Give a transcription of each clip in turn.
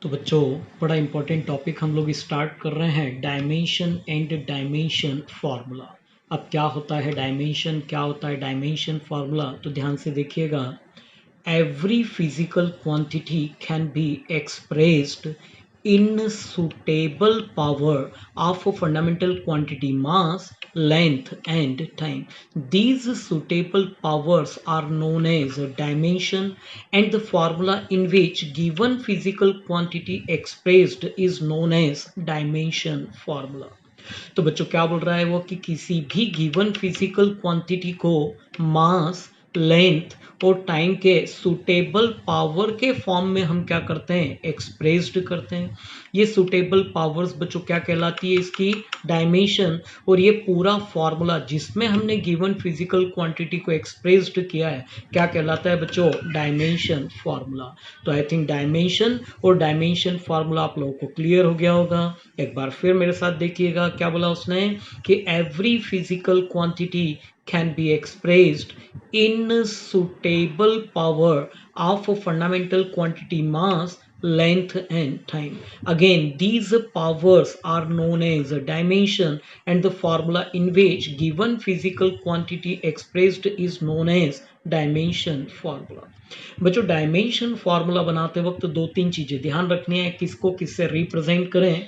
तो बच्चों बड़ा इंपॉर्टेंट टॉपिक हम लोग स्टार्ट कर रहे हैं, डायमेंशन एंड डायमेंशन फार्मूला। अब क्या होता है डायमेंशन, क्या होता है डायमेंशन फार्मूला, तो ध्यान से देखिएगा। Every physical quantity can be expressed in suitable power of a fundamental quantity mass, length and time. These suitable powers are known as dimension, and the formula in which given physical quantity expressed is known as dimension formula. तो बच्चों क्या बोल रहा है वो कि किसी भी गिवन फिजिकल क्वांटिटी को मास, लेंथ और टाइम के सुटेबल पावर के फॉर्म में हम क्या करते हैं, एक्सप्रेस्ड करते हैं। ये सुटेबल पावर्स बच्चों क्या कहलाती है, इसकी डायमेंशन। और ये पूरा फॉर्मूला जिसमें हमने गिवन फिजिकल क्वांटिटी को एक्सप्रेस्ड किया है क्या कहलाता है बच्चों, डायमेंशन फॉर्मूला। तो आई थिंक डायमेंशन और डायमेंशन फॉर्मूला आप लोगों को क्लियर हो गया होगा। एक बार फिर मेरे साथ देखिएगा, क्या बोला उसने कि every physical quantity can be expressed in suitable power of a fundamental quantity mass, length and time. Again, these powers are known as dimension, and the formula in which given physical quantity expressed is known as dimension formula. बच्चों dimension formula बनाते वक्त दो तीन चीजें ध्यान रखनी है, किसको किससे रिप्रेजेंट करें।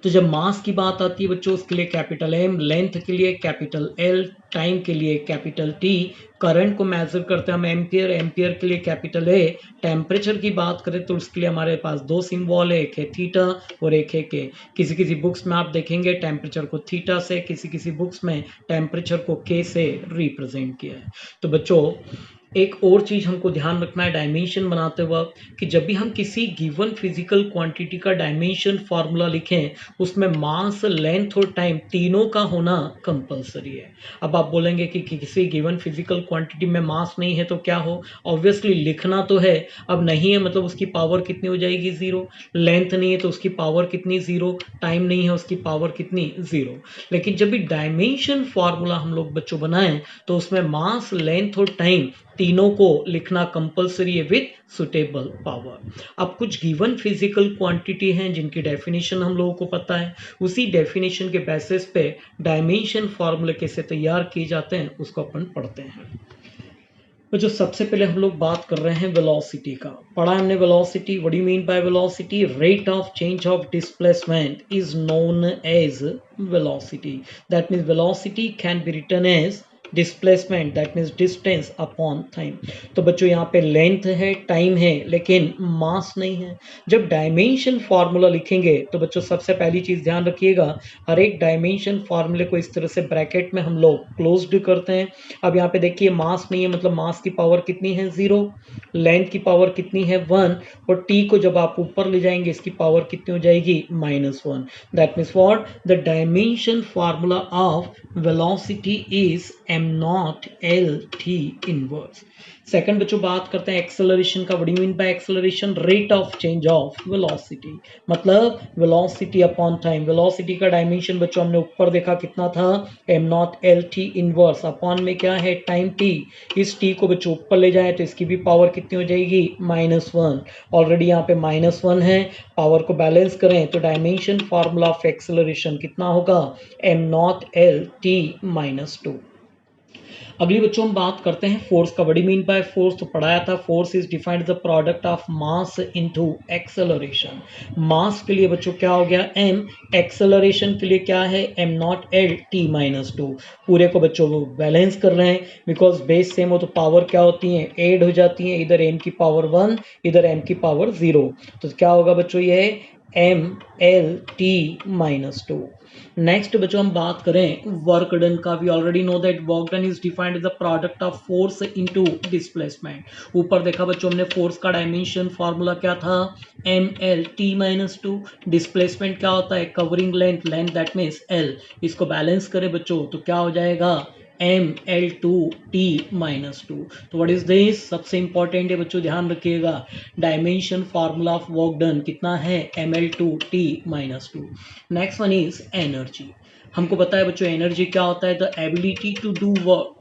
तो जब मास की बात आती है बच्चों उसके लिए कैपिटल एम, लेंथ के लिए कैपिटल एल, टाइम के लिए कैपिटल टी, करंट को मेजर करते हैं हम एम्पियर, एम्पियर के लिए कैपिटल ए, टेम्परेचर की बात करें तो उसके लिए हमारे पास दो सिंबल है, एक है थीटा और एक है के। किसी किसी बुक्स में आप देखेंगे टेम्परेचर को थीटा से, किसी किसी बुक्स में टेम्परेचर को के से रिप्रेजेंट किया है। तो बच्चों एक और चीज हमको ध्यान रखना है डायमेंशन बनाते वक्त कि जब भी हम किसी गिवन फिजिकल क्वांटिटी का डायमेंशन फार्मूला लिखें उसमें मास, लेंथ और टाइम तीनों का होना कंपलसरी है। अब आप बोलेंगे कि किसी गिवन फिजिकल क्वांटिटी में मास नहीं है तो क्या हो, ऑब्वियसली लिखना तो है। अब नहीं है मतलब उसकी पावर कितनी हो जाएगी, जीरो। लेंथ नहीं है तो उसकी पावर कितनी, जीरो। टाइम नहीं है उसकी पावर कितनी, जीरो। लेकिन जब भी डायमेंशन फार्मूला हम लोग बच्चों बनाएं तो उसमें मास, लेंथ और टाइम तीनों को लिखना कंपलसरी है विद सुटेबल पावर। अब कुछ गिवन फिजिकल क्वांटिटी हैं जिनकी डेफिनेशन हम लोगों को पता है, उसी डेफिनेशन के बेसिस पे डायमेंशन फार्मूले कैसे तैयार किए जाते हैं उसको अपन पढ़ते हैं। तो जो सबसे पहले हम लोग बात कर रहे हैं वेलोसिटी का, पढ़ा हमने velocity. What do you mean by velocity, rate of change of displacement is known as velocity. That means velocity can be written as displacement, that means distance upon time. तो बच्चों यहाँ पे लेंथ है, time है, लेकिन मास नहीं है। जब डायमेंशन फार्मूला लिखेंगे तो बच्चों सबसे पहली चीज ध्यान रखिएगा, हर एक डायमेंशन फार्मूले को इस तरह से ब्रैकेट में हम लोग क्लोज्ड करते हैं। अब यहाँ पे देखिए मास नहीं है मतलब मास की पावर कितनी है, जीरो। लेंथ की पावर कितनी है, वन। और टी को जब आप ऊपर ले जाएंगे इसकी पावर कितनी हो जाएगी, -1। That means what, the dimension formula of velocity is M nought L T inverse. Second बच्चों बात करते हैं एक्सेलरेशन का। What do you mean bye acceleration, rate of change of velocity, मतलब वेलोसिटी अपॉन टाइम। वेलोसिटी का dimension बच्चों हमने ऊपर देखा कितना था, M nought L T inverse, upon में क्या है, टाइम टी। इस टी को बच्चों ऊपर ले जाए तो इसकी भी पावर कितनी हो जाएगी, -1। ऑलरेडी यहाँ पे -1 है, पावर को बैलेंस करें तो डायमेंशन फार्मूला ऑफ एक्सेलरेशन कितना होगा, एम नॉट एल टी -2। अगली बच्चों हम बात करते हैं फोर्स का। What do you mean by force, तो पढ़ाया था force is defined the product of mass into acceleration. Mass के लिए बच्चों क्या हो गया, m, एक्सेलरेशन के लिए क्या है, m नॉट एल टी -2। पूरे को बच्चों वो बैलेंस कर रहे हैं, बिकॉज बेस सेम हो तो पावर क्या होती है, ऐड हो जाती है। इधर m की पावर 1, इधर m की पावर 0, तो क्या होगा बच्चों ये m l t -2। नेक्स्ट बच्चों हम बात करें वर्क डन का। We already know that work done is defined as the product of force into displacement. ऊपर देखा बच्चों हमने फोर्स का डायमेंशन फार्मूला क्या था, एम एल टी -2। डिस्प्लेसमेंट क्या होता है, covering length, length that means L. इसको बैलेंस करें बच्चों तो क्या हो जाएगा, एम एल टू टी -2। तो व्हाट इज दिस, सबसे इंपॉर्टेंट है बच्चों ध्यान रखिएगा, dimension formula of work done कितना है, M L two T -2। Next one is energy. हमको पता है बच्चों एनर्जी क्या होता है, the ability to do work,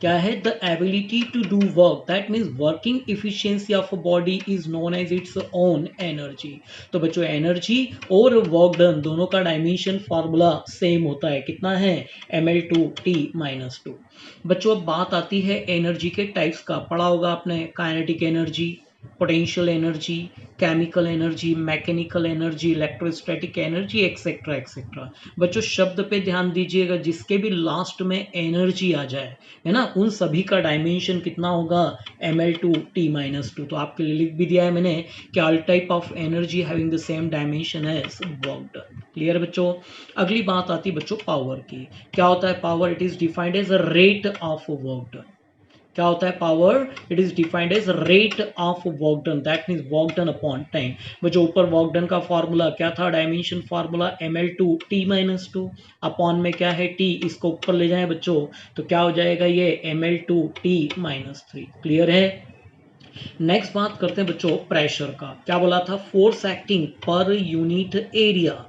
क्या है, the ability to do work, that means working efficiency of a body is known as its own energy. तो बच्चों एनर्जी और वर्क डन दोनों का डायमेंशन फार्मूला सेम होता है, कितना है, ml2t-2। बच्चों अब बात आती है एनर्जी के टाइप्स का, पढ़ा होगा आपने, kinetic energy, potential energy, chemical energy, mechanical energy, electrostatic energy, etcetera etcetera. बच्चों शब्द पे ध्यान दीजिएगा, जिसके भी लास्ट में एनर्जी आ जाए, है ना, उन सभी का डायमेंशन कितना होगा, ml2t-2। तो आपके लिए लिख भी दिया है मैंने कि all type of energy having the same dimension as work done. Clear बच्चों। अगली बात आती है बच्चों पावर की। क्या होता है power, it is defined as a rate of work done. क्या होता है power, it is defined as rate of work done, that means work done upon time. वो जो ऊपर वर्क डन का फॉर्मूला क्या था, डायमेंशन फॉर्मूला ml2t-2, अपॉन में क्या है t, इसको ऊपर ले जाएं बच्चों तो क्या हो जाएगा ये ml2t-3। क्लियर है। नेक्स्ट बात करते हैं बच्चों प्रेशर का। क्या बोला था, force acting per unit area.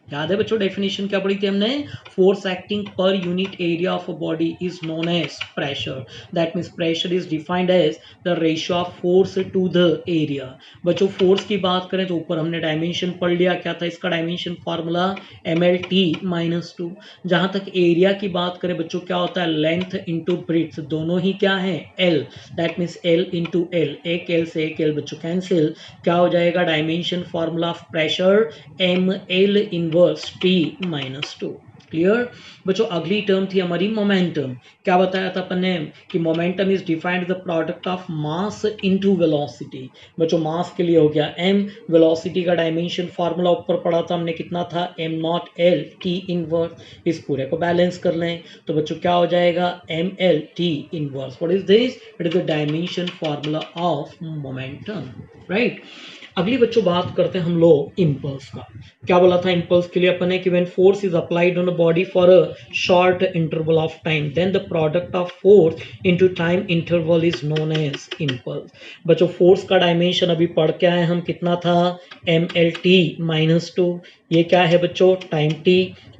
याद है बच्चों डेफिनेशन क्या पढ़ी थी हमने, force acting per unit area of a body is known as pressure, that means pressure is defined as the ratio of force to the area. बच्चों force की बात करें तो ऊपर हमने डायमेंशन पढ़ लिया, क्या था इसका डायमेंशन फार्मूला ml2t-2। जहां तक एरिया की बात करें बच्चों क्या होता है, लेंथ इंटू ब्रेड्थ, दोनों ही क्या है l, that means l into l, एक l से एक l बच्चों कैंसिल, क्या हो जाएगा dimension formula of pressure ml inverse t-2। Clear बच्चों। अगली टर्म थी हमारी मोमेंटम। क्या बताया था अपन ने कि momentum is defined the product of mass into velocity. बच्चों मास के लिए हो गया m, वेलोसिटी का डायमेंशन फार्मूला ऊपर पढ़ा था हमने, कितना था m0l t इनवर्स। इस पूरे को बैलेंस कर लें तो बच्चों क्या हो जाएगा ml t inverse. What is this, it is the dimension formula of momentum, right. अगली बच्चों बात करते हैं हम लोग इम्पल्स का। क्या बोला था इम्पल्स के लिए अपन ने कि when force is applied on a body for a short interval of time then the product of force into time interval is known as impulse. बच्चों फोर्स का डायमेंशन अभी पढ़ के आए हम, कितना था mlt-2। ये क्या है बच्चों टाइम t,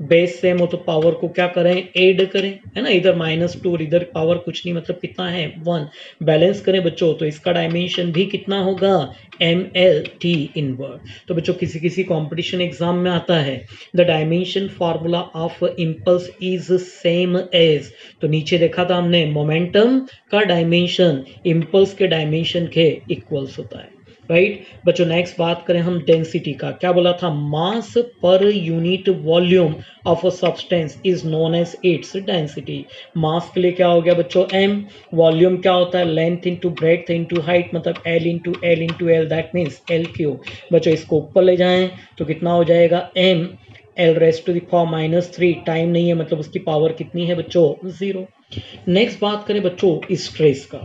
बेस सेम हो तो पावर को क्या करें ऐड करें, है ना, इधर -2 और इधर पावर कुछ नहीं, मतलब कितना है 1, बैलेंस करें बच्चों तो इसका डायमेंशन भी कितना होगा mlt इनवर्स। तो बच्चों किसी किसी कंपटीशन एग्जाम में आता है the dimension formula of impulse is same as, तो नीचे देखा था हमने मोमेंटम का डायमेंशन इम्पल्स के डायमेंशन के इक्वल्स होता है, राइट। बच्चों नेक्स्ट बात करें हम डेंसिटी का। क्या बोला था, मास पर unit volume of a substance is known as its density. Mass के लिए क्या हो गया बच्चों m, वॉल्यूम क्या होता है length into breadth into height, मतलब l into L into L, that means l3। बच्चों इसको ऊपर ले जाएं तो कितना हो जाएगा m l⁻³ टाइम नहीं है, मतलब उसकी पावर कितनी है बच्चों 0। नेक्स्ट बात करें बच्चों स्ट्रेस का।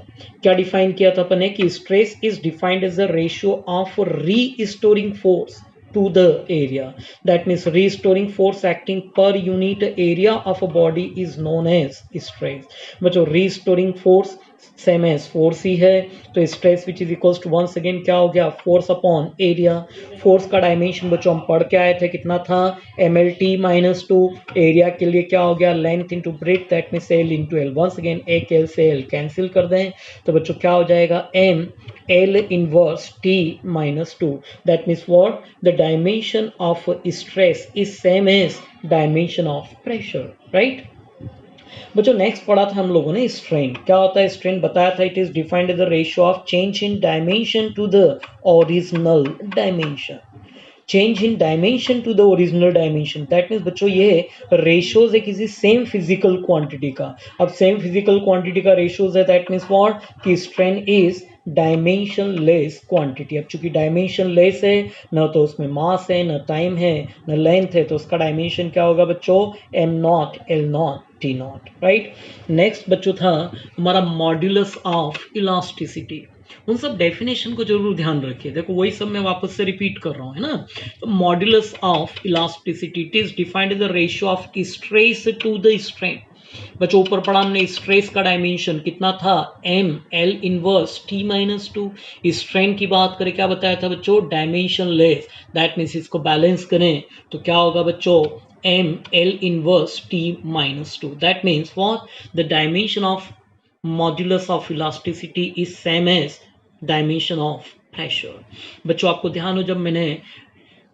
क्या डिफाइन किया था अपन ने कि stress is defined as the ratio of restoring force to the area, that means restoring force acting per unit area of a body is known as stress। बच्चों restoring force same as force ही है तो stress which is equals to once again क्या हो गया force upon area. Force का dimension बच्चों हम पढ़ के आए थे कितना था mlt-2, एरिया के लिए क्या हो गया length into breadth, that means l into L, once again एक l से l कैंसिल कर दें तो बच्चों क्या हो जाएगा m l inverse t-2, that means what, the dimension of stress is same as dimension of pressure, right। बच्चों नेक्स्ट पढ़ा था हम लोगों ने स्ट्रेन। क्या होता है स्ट्रेन, बताया था it is defined the ratio of change in dimension to the original dimension, change in dimension to the original dimension, that means बच्चों ये रेशियोज है किसी सेम फिजिकल क्वांटिटी का। अब सेम फिजिकल क्वांटिटी का रेशियोज है दैट मीन्स व्हाट कि strain is dimension less quantity. अब चूंकि डायमेंशन लेस है न तो उसमें मास है न टाइम है न लेंथ है, तो उसका डायमेंशन क्या होगा बच्चों m0 l0 t0, right. Next बच्चों था हमारा मॉड्यूलस ऑफ इलास्टिसिटी। उन सब डेफिनेशन को जरूर ध्यान रखिए, देखो वही सब मैं वापस से रिपीट कर रहा हूँ, है ना। तो modulus of elasticity it is defined as the ratio of stress to the strain. बच्चों ऊपर पढ़ा हमने स्ट्रेस का डायमेंशन कितना था m l inverse t-2। Strain की बात करें क्या बताया था बच्चों डायमेंशन लेस, दैट मीन्स इसको बैलेंस करें तो क्या होगा बच्चों m l inverse t-2, that means what the dimension of modulus of elasticity is same as dimension of pressure. बच्चों आपको ध्यान हो, जब मैंने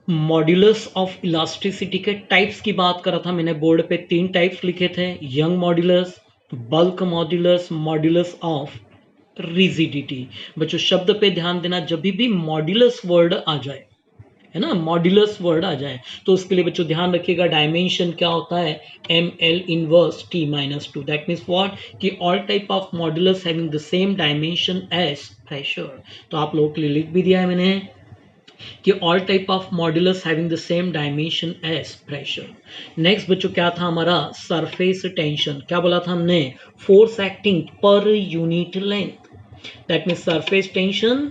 मॉड्यूलस ऑफ इलास्टिसिटी के टाइप्स की बात कर रहा था, मैंने बोर्ड पे 3 टाइप्स लिखे थे, young modulus, bulk modulus, modulus of rigidity. बच्चों शब्द पे ध्यान देना, जब भी मॉड्यूलस वर्ड आ जाए, है ना, मॉड्यूलस वर्ड आ जाए, तो उसके लिए बच्चों ध्यान रखिएगा डायमेंशन क्या होता है, M L inverse T minus two. That means what, कि all type of modulus having the same dimension as pressure. तो आप लोगों के लिए लिख भी दिया है मैंने कि all type of modulus having the same dimension as pressure. Next बच्चों क्या था हमारा, सरफेस टेंशन। क्या बोला था हमने, force acting per unit length. That means surface tension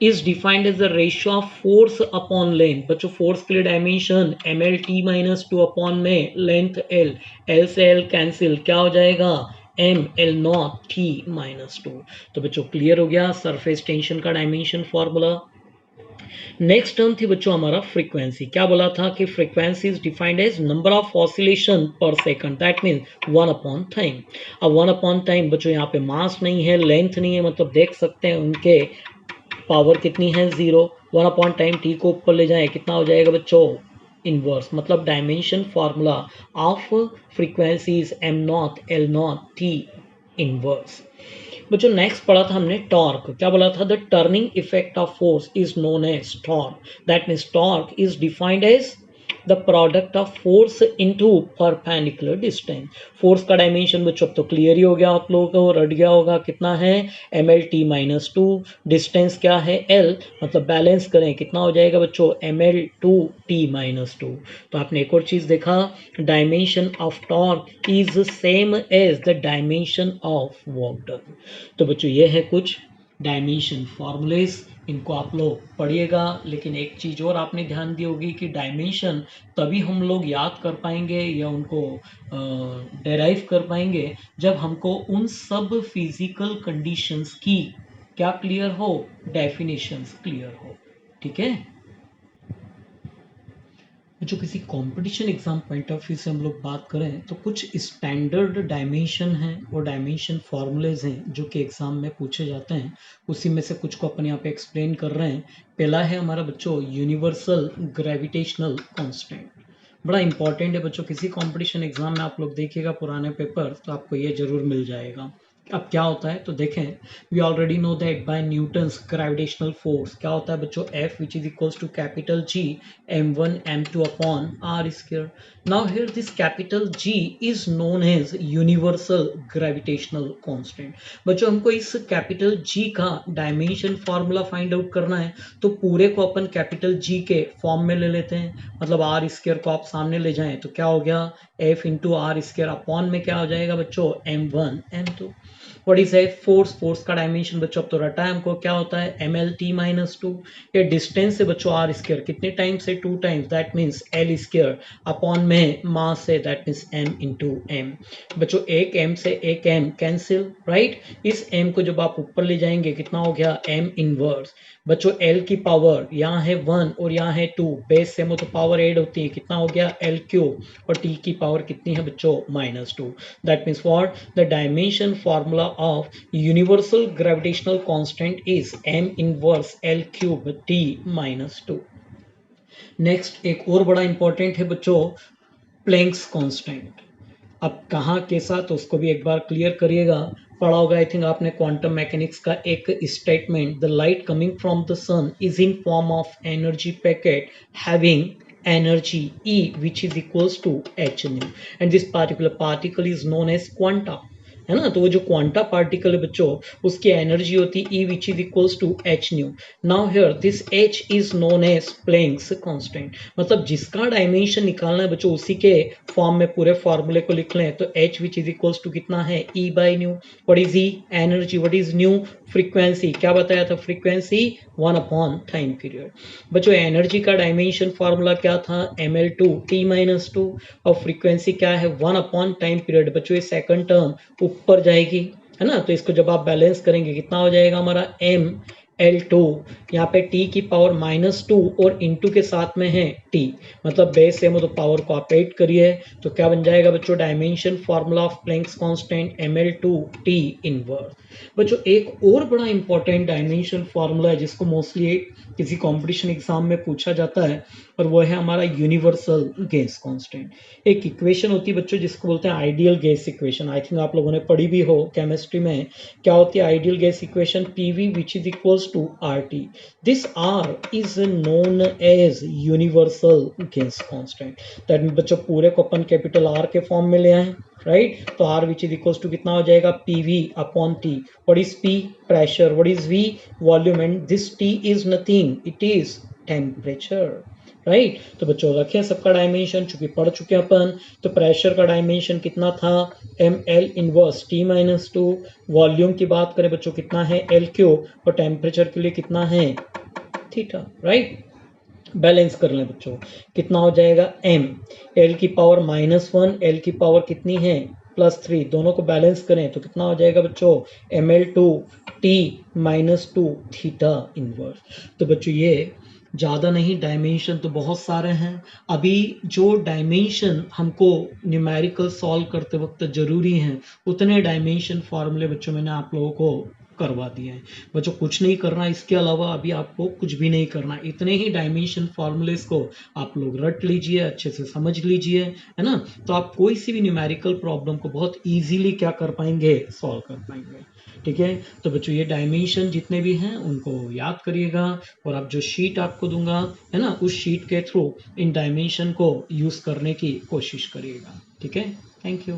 is defined as the ratio of force upon length। बच्चों force के लिए dimension M L T minus two upon में लेंथ एल, एल से L cancel, क्या हो जाएगा, M L nought T minus two. तो बच्चों क्लियर हो गया सरफेस टेंशन का डायमेंशन फॉर्मूला। नेक्स्ट टर्म थी बच्चों हमारा फ्रीक्वेंसी। क्या बोला था कि frequency is defined as number of oscillation per second. That means 1 upon time. अब 1 अपॉन टाइम बच्चों यहाँ पे मास नहीं है, लेंथ नहीं है, मतलब देख सकते हैं उनके पावर कितनी है, 0। 1 अपॉन टाइम टी को ऊपर ले जाए, कितना हो जाएगा बच्चों, इनवर्स। मतलब dimension formula of frequencies M nought L nought T inverse. बच्चों नेक्स्ट पढ़ा था हमने टॉर्क। क्या बोला था, the turning effect of force is known as torque. That means torque is defined as the product of force into perpendicular distance. Force का dimension बच्चों अब तो क्लियर ही हो गया, आप लोगों को रट गया होगा, कितना है, M L T minus two, distance क्या है, एल, मतलब बैलेंस करें कितना हो जाएगा बच्चों, M L two T minus two. तो आपने एक और चीज देखा, dimension of torque is same as the dimension of work done. तो बच्चों ये है कुछ डायमेंशन फॉर्मूलेज, इनको आप लोग पढ़िएगा। लेकिन एक चीज़ और आपने ध्यान दी होगी कि डायमेंशन तभी हम लोग याद कर पाएंगे या उनको डेराइव कर पाएंगे जब हमको उन सब फिजिकल कंडीशंस की क्या क्लियर हो, डेफिनेशंस क्लियर हो। ठीक है, जो किसी competition exam point of view से हम लोग बात करें तो कुछ स्टैंडर्ड डायमेंशन हैं और डायमेंशन फॉर्मूलेज हैं जो कि एग्जाम में पूछे जाते हैं। उसी में से कुछ को अपन यहाँ पे एक्सप्लेन कर रहे हैं। पहला है हमारा बच्चों यूनिवर्सल ग्रेविटेशनल कांस्टेंट। बड़ा इंपॉर्टेंट है बच्चों, किसी कंपटीशन एग्जाम में आप लोग देखिएगा पुराने पेपर तो आपको ये जरूर मिल जाएगा। अब क्या होता है तो देखें, we already know that by Newton's gravitational force क्या होता है बच्चों, F which is equals to capital G m1 m2 upon r square. Now here this capital G is known as universal gravitational constant. बच्चों हमको इस capital G का dimension formula find out करना है, तो पूरे को अपन कैपिटल G के फॉर्म में ले लेते हैं, मतलब r स्क्वायर को आप सामने ले जाएं तो क्या हो गया, F into R square upon में क्या हो जाएगा बच्चों, m1 m2। व्हाट इज है फोर्स, फोर्स का डायमेंशन बच्चों अब तो रटा है हमको, क्या होता है M L T minus two. ये डिस्टेंस से बच्चों आर स्क्वायर कितने टाइम्स से, 2 times, that means L square upon में मास है, that means M into M. बच्चों एक एम से एक एम कैंसिल, राइट। इस एम को जब आप ऊपर ले जाएंगे कितना हो गया, एम इनवर्स। बच्चों एल की पावर यहाँ है 1 और यहाँ है 2, बेस सेम हो तो पावर ऐड होती है, कितना हो गया एल क्यूब, और टी की पावर कितनी है बच्चों, -2। That means what, the dimension formula of universal gravitational constant is m inverse l cube t -2। Next एक और बड़ा इंपॉर्टेंट है बच्चों, प्लैंक्स कांस्टेंट। अब कहाँ कैसा तो उसको भी एक बार क्लियर करिएगा। पढ़ा होगा आई थिंक आपने क्वांटम मैकेनिक्स का एक statement, the light coming from the sun is in form of energy packet having energy E which is equals to h nu and this particular particle is known as quanta, है ना। तो वो जो quanta particle है बच्चों उसकी energy होती है E which is equals to h nu। Now here this h is known as Planck's constant, मतलब जिसका डायमेंशन निकालना है बच्चों उसी के फॉर्म में पूरे फॉर्मूले को लिख लें, तो h which is equals to कितना है E by nu। What is E, energy. What is new, frequency. क्या बताया था, फ्रीक्वेंसी 1 अपॉन टाइम पीरियड। बच्चों एनर्जी का डायमेंशन फॉर्मूला क्या था, ml2 t -2, और फ्रीक्वेंसी क्या है 1 अपॉन टाइम पीरियड। बच्चों ये सेकंड टर्म ऊपर जाएगी, है ना, तो इसको जब आप बैलेंस करेंगे कितना हो जाएगा हमारा m L2, यहाँ पे t की पावर -2 और इंटू के साथ में है t, मतलब बेस सेम हो तो पावर को आप ऐड करिए तो क्या बन जाएगा बच्चों, dimension formula of Planck's constant ml2 t inverse. बच्चों एक और बड़ा इंपॉर्टेंट डायमेंशन फार्मूला है जिसको मोस्टली किसी कंपटीशन एग्जाम में पूछा जाता है, और वो है हमारा यूनिवर्सल गैस कांस्टेंट। एक इक्वेशन होती है बच्चों जिसको बोलते हैं ideal gas equation, I think आप लोगों ने पढ़ी भी हो केमिस्ट्री में। क्या होती है ideal gas equation, PV which is equals to RT. This R is known as universal gas constant. That mean बच्चों पूरे को अपन कैपिटल आर के फॉर्म में ले आए, राइट। तो R which is equals to कितना हो जाएगा, PV upon T. What is P, pressure. What is V, volume. And this T is nothing, it is temperature, right. तो बच्चों रखें सबका डायमेंशन, चूंकि पढ़ चुके हैं अपन। तो प्रेशर का डायमेंशन कितना था, M L inverse T -2। Volume की बात करें बच्चों कितना है, एल क्यूब। और टेम्परेचर के लिए कितना है, थीटा, राइट। बैलेंस कर लें बच्चों, कितना हो जाएगा m, l की पावर -1, l की पावर कितनी है +3, दोनों को बैलेंस करें तो कितना हो जाएगा बच्चों, ml2 t -2 थीटा इनवर्स। तो बच्चों ये ज़्यादा नहीं, डायमेंशन तो बहुत सारे हैं। अभी जो डायमेंशन हमको न्यूमेरिकल सॉल्व करते वक्त ज़रूरी हैं, उतने डायमेंशन फार्मूले बच्चों मैंने आप लोगों को करवा दिए हैं। बच्चों कुछ नहीं करना, इसके अलावा अभी आपको कुछ भी नहीं करना, इतने ही डायमेंशन फार्मूलेस को आप लोग रट लीजिए, अच्छे से समझ लीजिए, है ना। तो आप कोई सी भी न्यूमेरिकल प्रॉब्लम को बहुत इजीली क्या कर पाएंगे, सॉल्व कर पाएंगे, ठीक है। तो बच्चों ये डायमेंशन जितने भी हैं उनको याद करिएगा, और अब जो शीट आपको दूंगा, है ना, उस शीट के थ्रू इन डायमेंशन को यूज करने की कोशिश करिएगा, ठीक है। Thank you.